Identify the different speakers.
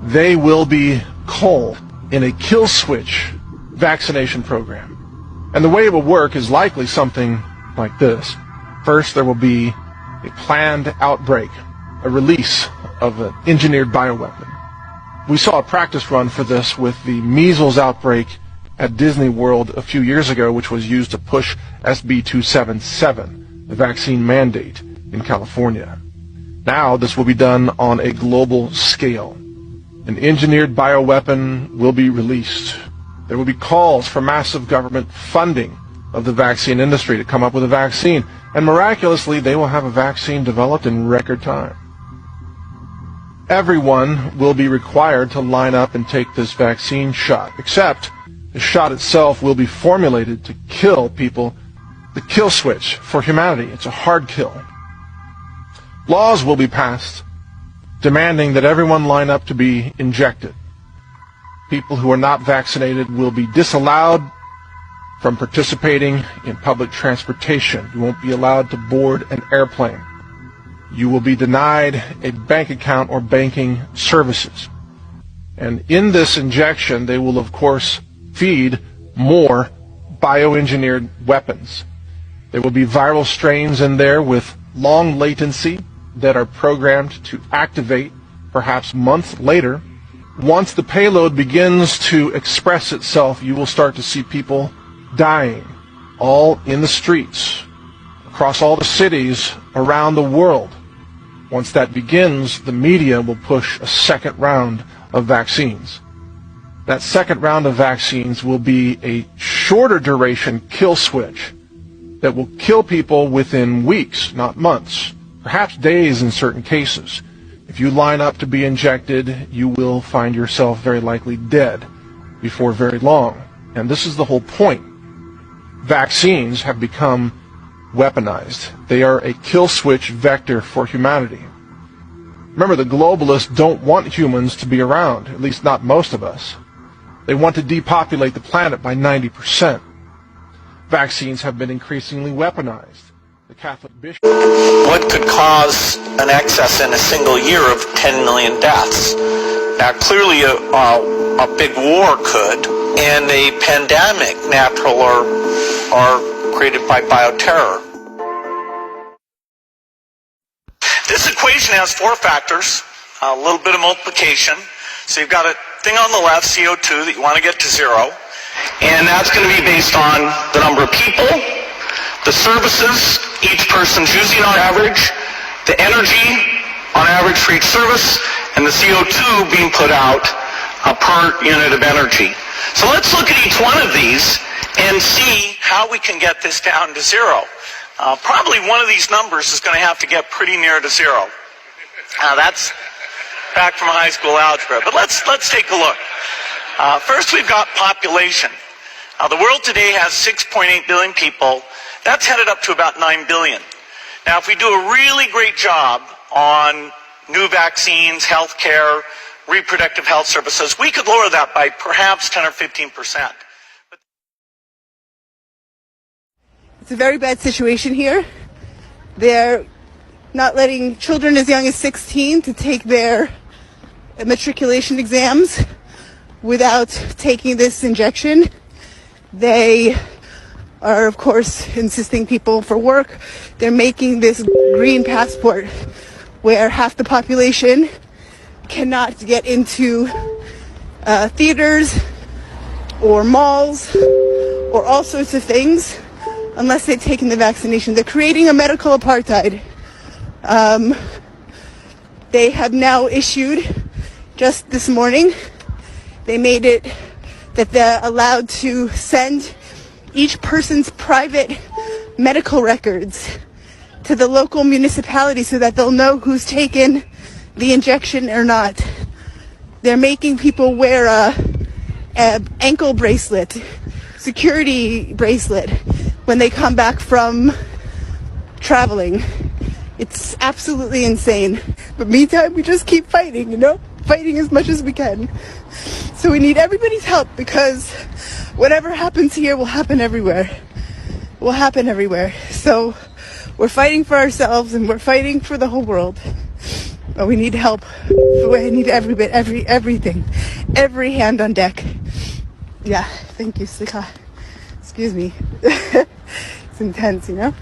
Speaker 1: they will be culled in a kill switch vaccination program. And the way it will work is likely something like this. First, there will be a planned outbreak, a release of an engineered bioweapon. We saw a practice run for this with the measles outbreak at Disney World a few years ago, which was used to push SB 277, the vaccine mandate in California. Now this will be done on a global scale. An engineered bioweapon will be released. There will be calls for massive government funding of the vaccine industry to come up with a vaccine, and miraculously they will have a vaccine developed in record time. Everyone will be required to line up and take this vaccine shot, except the shot itself will be formulated to kill people, the kill switch for humanity. It's a hard kill. Laws will be passed demanding that everyone line up to be injected. People who are not vaccinated will be disallowed from participating in public transportation. You won't be allowed to board an airplane. You will be denied a bank account or banking services. And in this injection, they will, of course, feed more bioengineered weapons. There will be viral strains in there with long latency that are programmed to activate perhaps months later. Once the payload begins to express itself, you will start to see people dying, all in the streets, across all the cities around the world. Once that begins, the media will push a second round of vaccines. That second round of vaccines will be a shorter duration kill switch that will kill people within weeks, not months, perhaps days in certain cases. If you line up to be injected, you will find yourself very likely dead before very long. And this is the whole point. Vaccines have become weaponized. They are a kill switch vector for humanity. Remember, the globalists don't want humans to be around, at least not most of us. They want to depopulate the planet by 90%. Vaccines have been increasingly weaponized. The Catholic bishop...
Speaker 2: What could cause an excess in a single year of 10 million deaths? Now, clearly a big war could, and a pandemic, natural or created by bioterror. This equation has four factors, a little bit of multiplication. So you've got a thing on the left, CO2, that you want to get to zero, and that's going to be based on the number of people, the services each person's using on average, the energy on average for each service, and the CO2 being put out per unit of energy. So let's look at each one of these and see how we can get this down to zero. Probably one of these numbers is going to have to get pretty near to zero. That's back from high school algebra. But let's take a look. First, we've got population. The world today has 6.8 billion people. That's headed up to about 9 billion. Now, if we do a really great job on new vaccines, healthcare, reproductive health services, we could lower that by perhaps 10 or 15%.
Speaker 3: It's a very bad situation here. They're not letting children as young as 16 to take their matriculation exams without taking this injection. They are, of course, insisting people for work. They're making this green passport where half the population cannot get into theaters or malls or all sorts of things unless they've taken the vaccination. They're creating a medical apartheid. They have now issued, just this morning, they made it that they're allowed to send each person's private medical records to the local municipality so that they'll know who's taken the injection or not. They're making people wear a ankle bracelet, security bracelet, when they come back from traveling. It's absolutely insane. But meantime, we just keep fighting, fighting as much as we can. So we need everybody's help, because whatever happens here will happen everywhere. Will happen everywhere. So we're fighting for ourselves and we're fighting for the whole world. But we need help. We need everything. Every hand on deck. Yeah, thank you, Sika. Excuse me. It's intense, you know?